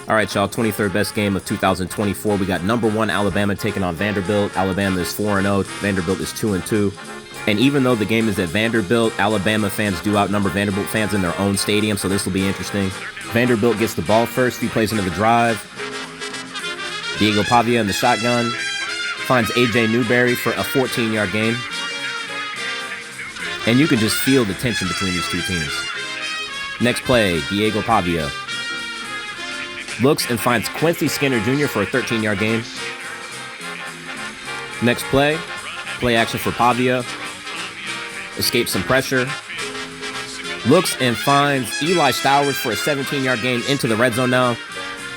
All right, y'all, 23rd best game of 2024. We got number 1 Alabama taking on Vanderbilt. Alabama is 4-0. Vanderbilt is 2-2. And even though the game is at Vanderbilt, Alabama fans do outnumber Vanderbilt fans in their own stadium, so this will be interesting. Vanderbilt gets the ball first. He plays into the drive. Diego Pavia in the shotgun. Finds A.J. Newberry for a 14-yard gain. And you can just feel the tension between these two teams. Next play, Diego Pavia looks and finds Quincy Skinner Jr. for a 13-yard gain. Next play action for Pavia. Escapes some pressure. Looks and finds Eli Stowers for a 17-yard gain into the red zone now.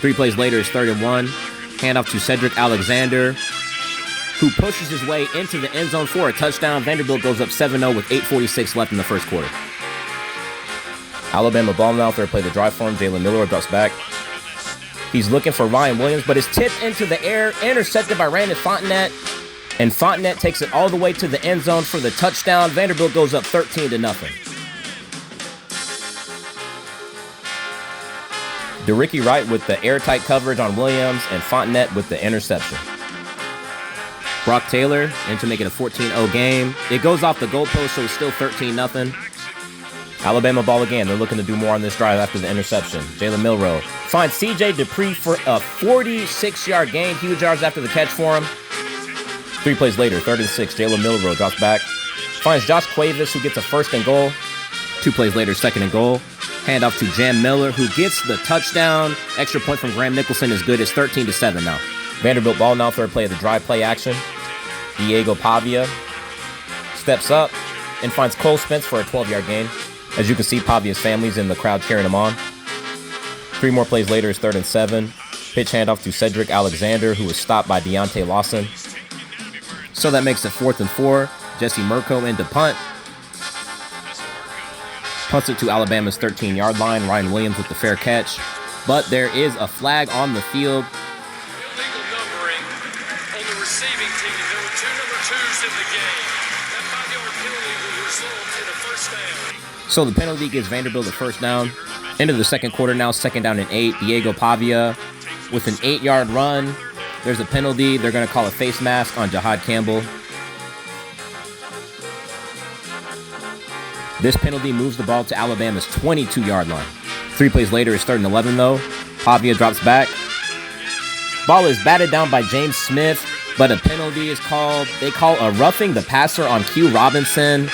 3 plays later is 3rd and 1. Handoff to Cedric Alexander, who pushes his way into the end zone for a touchdown. Vanderbilt goes up 7-0 with 8:46 left in the first quarter. Alabama ball now. 3rd play the drive for him. Jalen Miller drops back. He's looking for Ryan Williams, but is tipped into the air, intercepted by Randall Fontenette. And Fontenette takes it all the way to the end zone for the touchdown. Vanderbilt goes up 13-0. DeRicky Wright with the airtight coverage on Williams, and Fontenette with the interception. Brock Taylor in to make it a 14-0 game. It goes off the goalpost, so it's still 13-0. Alabama ball again. They're looking to do more on this drive after the interception. Jalen Milroe finds C.J. Dupree for a 46-yard gain. Huge yards after the catch for him. 3 plays later, 3rd and 6. Jalen Milroe drops back. Finds Josh Cuevas, who gets a 1st and goal. 2 plays later, 2nd and goal. Handoff to Jam Miller, who gets the touchdown. Extra point from Graham Nicholson is good. It's 13-7 now. Vanderbilt ball now. 3rd play of the drive play action. Diego Pavia steps up and finds Cole Spence for a 12-yard gain. As you can see, Pavia's family's in the crowd cheering him on. 3 more plays later is 3rd and 7. Pitch handoff to Cedric Alexander, who was stopped by Deontay Lawson. So that makes it 4th and 4. Jesse Murko into punt. Punts it to Alabama's 13-yard line. Ryan Williams with the fair catch. But there is a flag on the field. Illegal numbering on the receiving team. There were 2 number 2s in the game. That 5-yard penalty will result in a first down. So the penalty gives Vanderbilt a first down. Into the second quarter now, 2nd down and 8. Diego Pavia with an 8-yard run. There's a penalty. They're going to call a face mask on Jahad Campbell. This penalty moves the ball to Alabama's 22-yard line. 3 plays later is 3rd and 11 though. Pavia drops back. Ball is batted down by James Smith, but a penalty is called. They call a roughing the passer on Q Robinson.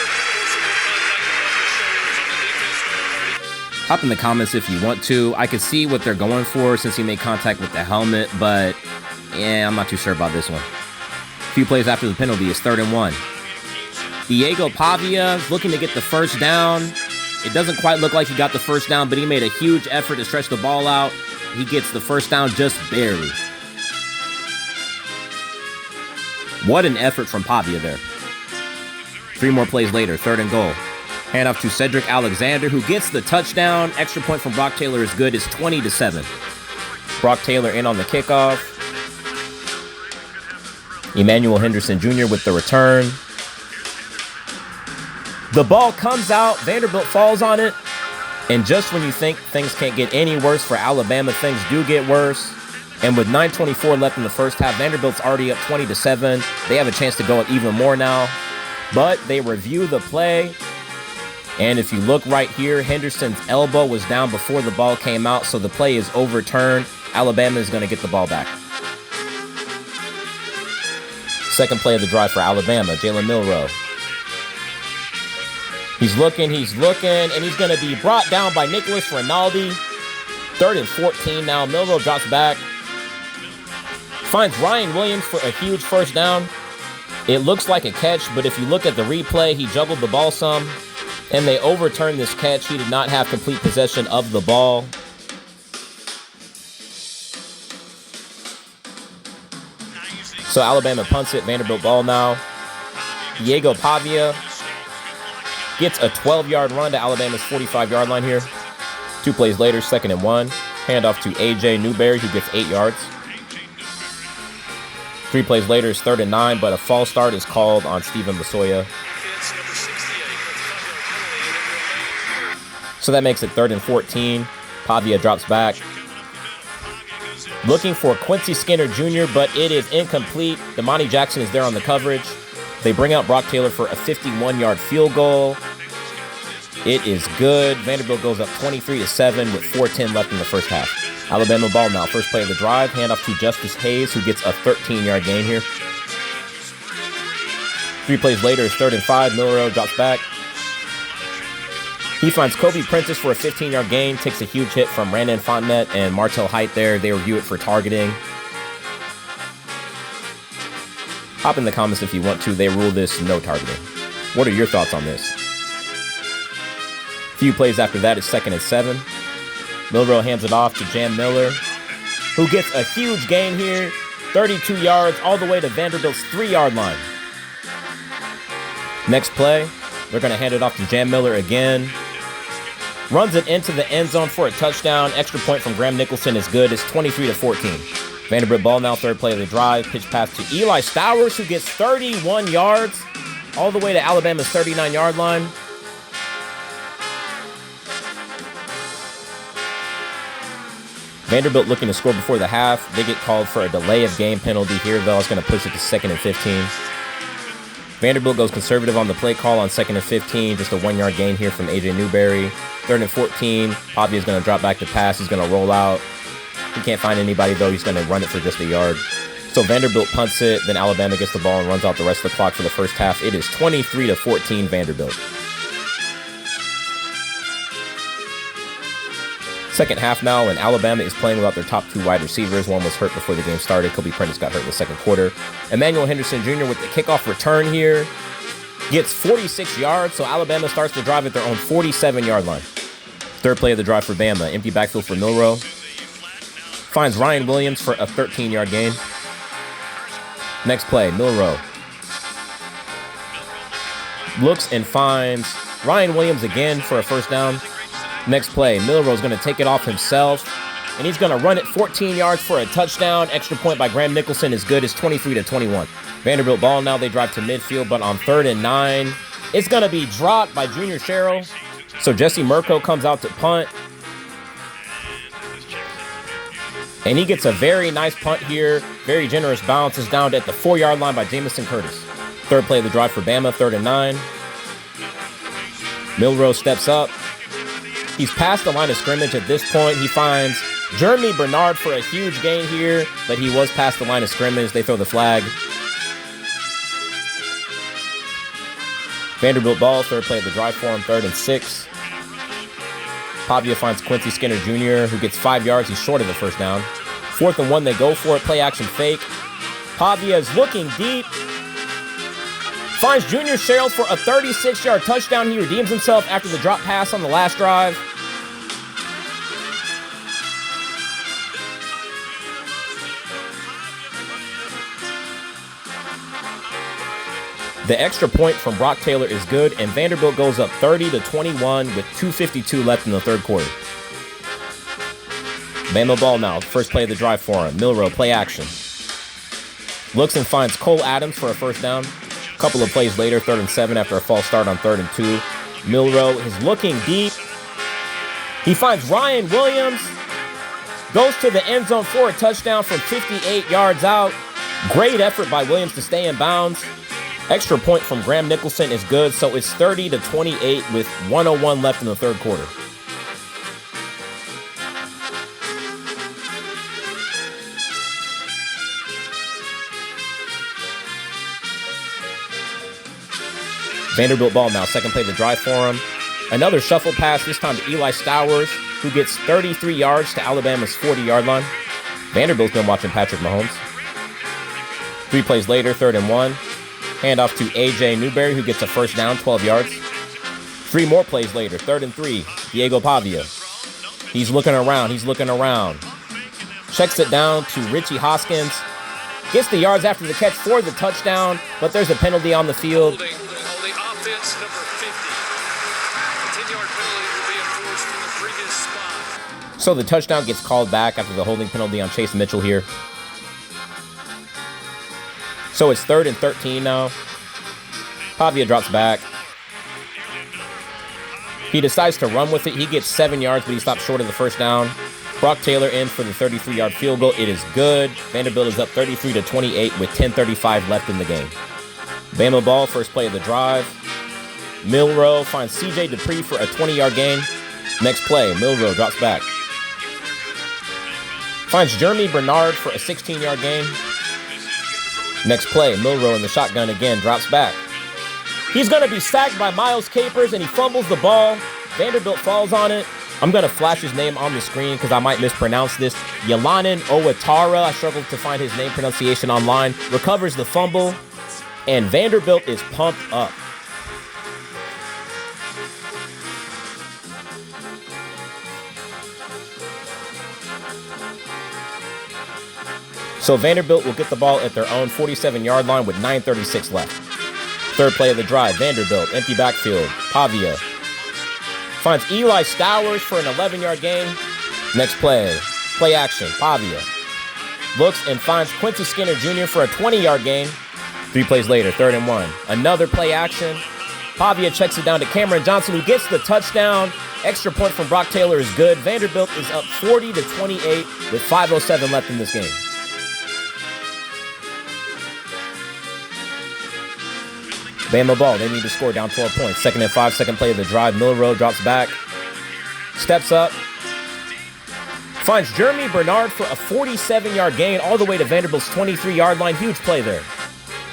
Hop in the comments if you want to. I can see what they're going for since he made contact with the helmet, but yeah, I'm not too sure about this one. A few plays after the penalty is 3rd and 1. Diego Pavia looking to get the first down. It doesn't quite look like he got the first down, but he made a huge effort to stretch the ball out. He gets the first down just barely. What an effort from Pavia there. 3 more plays later, 3rd and goal. Handoff to Cedric Alexander, who gets the touchdown. Extra point from Brock Taylor is good. It's 20-7. Brock Taylor in on the kickoff. Emmanuel Henderson Jr. with the return. The ball comes out. Vanderbilt falls on it. And just when you think things can't get any worse for Alabama, things do get worse. And with 9:24 left in the first half, Vanderbilt's already up 20-7. They have a chance to go up even more now. But they review the play. And if you look right here, Henderson's elbow was down before the ball came out, so the play is overturned. Alabama is going to get the ball back. 2nd play of the drive for Alabama, Jalen Milroe. He's looking, and he's going to be brought down by Nicholas Rinaldi. 3rd and 14 now. Milroe drops back. Finds Ryan Williams for a huge first down. It looks like a catch, but if you look at the replay, he juggled the ball some, and they overturned this catch. He did not have complete possession of the ball. So Alabama punts it. Vanderbilt ball now. Diego Pavia gets a 12-yard run to Alabama's 45-yard line here. 2 plays later, 2nd and 1. Handoff to A.J. Newberry, who gets 8 yards. 3 plays later is 3rd and 9, but a false start is called on Steven Lasoya. So that makes it 3rd and 14. Pavia drops back. Looking for Quincy Skinner Jr., but it is incomplete. Damani Jackson is there on the coverage. They bring out Brock Taylor for a 51-yard field goal. It is good. Vanderbilt goes up 23-7 with 4:10 left in the first half. Alabama ball now. First play of the drive. Handoff to Justice Hayes, who gets a 13-yard gain here. 3 plays later, it's 3rd and 5. Milroe drops back. He finds Kobe Prentice for a 15-yard gain. Takes a huge hit from Brandon Fontenette and Martell Height there. They review it for targeting. Hop in the comments if you want to. They rule this no targeting. What are your thoughts on this? A few plays after that, it's 2nd and 7. Milroe hands it off to Jam Miller, who gets a huge gain here. 32 yards all the way to Vanderbilt's 3-yard line. Next play, they're going to hand it off to Jam Miller again. Runs it into the end zone for a touchdown. Extra point from Graham Nicholson is good. It's 23-14. Vanderbilt ball now, 3rd play of the drive. Pitch pass to Eli Stowers, who gets 31 yards all the way to Alabama's 39-yard line. Vanderbilt looking to score before the half. They get called for a delay of game penalty here, though. It's going to push it to 2nd and 15. Vanderbilt goes conservative on the play call on 2nd and 15. Just a 1-yard gain here from A.J. Newberry. 3rd and 14. Pavia is going to drop back to pass. He's going to roll out. He can't find anybody, though. He's going to run it for just a yard. So Vanderbilt punts it. Then Alabama gets the ball and runs out the rest of the clock for the first half. It is 23-14 Vanderbilt. Second half now, and Alabama is playing without their top 2 wide receivers. One was hurt before the game started. Kobe Prentice got hurt in the second quarter. Emmanuel Henderson Jr. with the kickoff return here gets 46 yards, so Alabama starts to drive at their own 47-yard line. 3rd play of the drive for Bama. Empty backfield for Milroe. Finds Ryan Williams for a 13-yard gain. Next play, Milroe looks and finds Ryan Williams again for a first down. Next play, Milroe's going to take it off himself, and he's going to run it 14 yards for a touchdown. Extra point by Graham Nicholson is good. It's 23-21. Vanderbilt ball now. They drive to midfield, but on 3rd and 9, it's going to be dropped by Junior Sherrill. So Jesse Mirko comes out to punt, and he gets a very nice punt here. Very generous bounce. Is down at the 4-yard line by Jamison Curtis. 3rd play of the drive for Bama, 3rd and 9. Milroe steps up. He's past the line of scrimmage at this point. He finds Jeremy Bernard for a huge gain here, but he was past the line of scrimmage. They throw the flag. Vanderbilt ball, 3rd play of the drive for him, 3rd and 6. Pavia finds Quincy Skinner Jr., who gets 5 yards. He's short of the first down. 4th and 1, they go for it. Play action fake. Pavia is looking deep. Finds Junior Sherrill for a 36-yard touchdown. He redeems himself after the drop pass on the last drive. The extra point from Brock Taylor is good, and Vanderbilt goes up 30-21 with 2:52 left in the 3rd quarter. Bama ball now. First play of the drive for him. Milroe, play action. Looks and finds Cole Adams for a first down. A couple of plays later, 3rd and 7 after a false start on 3rd and 2. Milroe is looking deep. He finds Ryan Williams. Goes to the end zone for a touchdown from 58 yards out. Great effort by Williams to stay in bounds. Extra point from Graham Nicholson is good, so it's 30-28 with 1:01 left in the 3rd quarter. Vanderbilt ball now. 2nd play of the drive for him. Another shuffle pass, this time to Eli Stowers, who gets 33 yards to Alabama's 40-yard line. Vanderbilt's been watching Patrick Mahomes. 3 plays later, 3rd and 1. Handoff to A.J. Newberry, who gets a first down, 12 yards. 3 more plays later, 3rd and 3. Diego Pavia. He's looking around. Checks it down to Richie Hoskins. Gets the yards after the catch for the touchdown, but there's a penalty on the field. On the offense, number 50. The 10-yard penalty will be enforced from the previous spot. So the touchdown gets called back after the holding penalty on Chase Mitchell here. So it's 3rd and 13 now. Pavia drops back. He decides to run with it. He gets 7 yards, but he stops short of the first down. Brock Taylor in for the 33-yard field goal. It is good. Vanderbilt is up 33-28 with 10:35 left in the game. Bama ball, first play of the drive. Milroe finds C.J. Dupree for a 20-yard gain. Next play, Milroe drops back. Finds Jeremy Bernard for a 16-yard gain. Next play, Milroe in the shotgun again, drops back. He's going to be sacked by Miles Capers, and he fumbles the ball. Vanderbilt falls on it. I'm going to flash his name on the screen because I might mispronounce this. Yalanin Owatara, I struggled to find his name pronunciation online, recovers the fumble, and Vanderbilt is pumped up. So Vanderbilt will get the ball at their own 47-yard line with 9:36 left. Third play of the drive, Vanderbilt, empty backfield, Pavia. Finds Eli Stowers for an 11-yard gain. Next play, play action, Pavia. Looks and finds Quincy Skinner Jr. for a 20-yard gain. 3 plays later, 3rd and 1. Another play action. Pavia checks it down to Cameron Johnson, who gets the touchdown. Extra point from Brock Taylor is good. Vanderbilt is up 40-28 with 5:07 left in this game. Bama ball, they need to score down 12 points. 2nd and 5, second play of the drive. Milroe drops back, steps up, finds Jeremy Bernard for a 47-yard gain all the way to Vanderbilt's 23-yard line. Huge play there.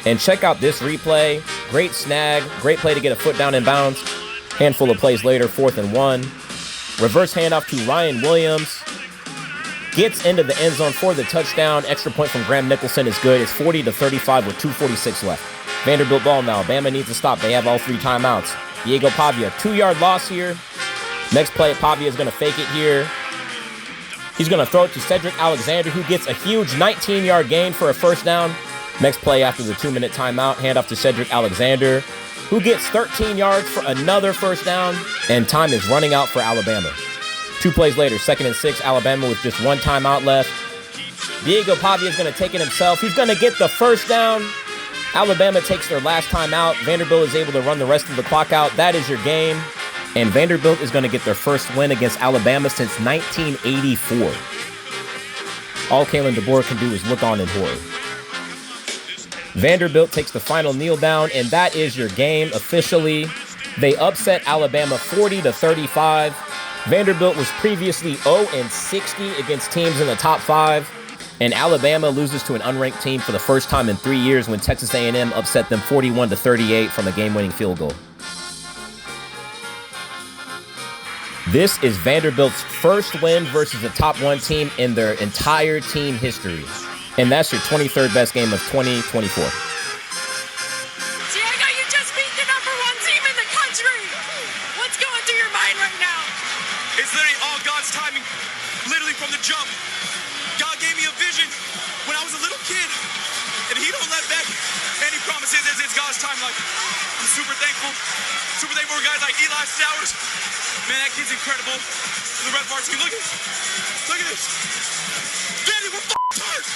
And check out this replay. Great snag, great play to get a foot down in bounds. Handful of plays later, 4th and 1. Reverse handoff to Ryan Williams. Gets into the end zone for the touchdown. Extra point from Graham Nicholson is good. It's 40-35 with 2:46 left. Vanderbilt ball now. Bama needs to stop. They have all 3 timeouts. Diego Pavia, 2-yard loss here. Next play, Pavia is going to fake it here. He's going to throw it to Cedric Alexander, who gets a huge 19-yard gain for a first down. Next play after the 2-minute timeout, handoff to Cedric Alexander, who gets 13 yards for another first down. And time is running out for Alabama. 2 plays later, 2nd and 6, Alabama with just 1 timeout left. Diego Pavia is going to take it himself. He's going to get the first down. Alabama takes their last time out. Vanderbilt is able to run the rest of the clock out. That is your game. And Vanderbilt is going to get their first win against Alabama since 1984. All Kalen DeBoer can do is look on in horror. Vanderbilt takes the final kneel down, and that is your game officially. They upset Alabama 40-35. Vanderbilt was previously 0-60 against teams in the top 5. And Alabama loses to an unranked team for the first time in 3 years when Texas A&M upset them 41-38 from a game-winning field goal. This is Vanderbilt's first win versus a top 1 team in their entire team history. And that's your 23rd best game of 2024. Diego, you just beat the #1 team in the country. What's going through your mind right now? It's literally all God's timing, literally from the jump. God gave me a vision when I was a little kid, and he don't let back any promises. It's God's time. Like, I'm super thankful for guys like Eli Stowers. Man, that kid's incredible. The rest of our team, look at this. Look at this. Daddy, we're hurt.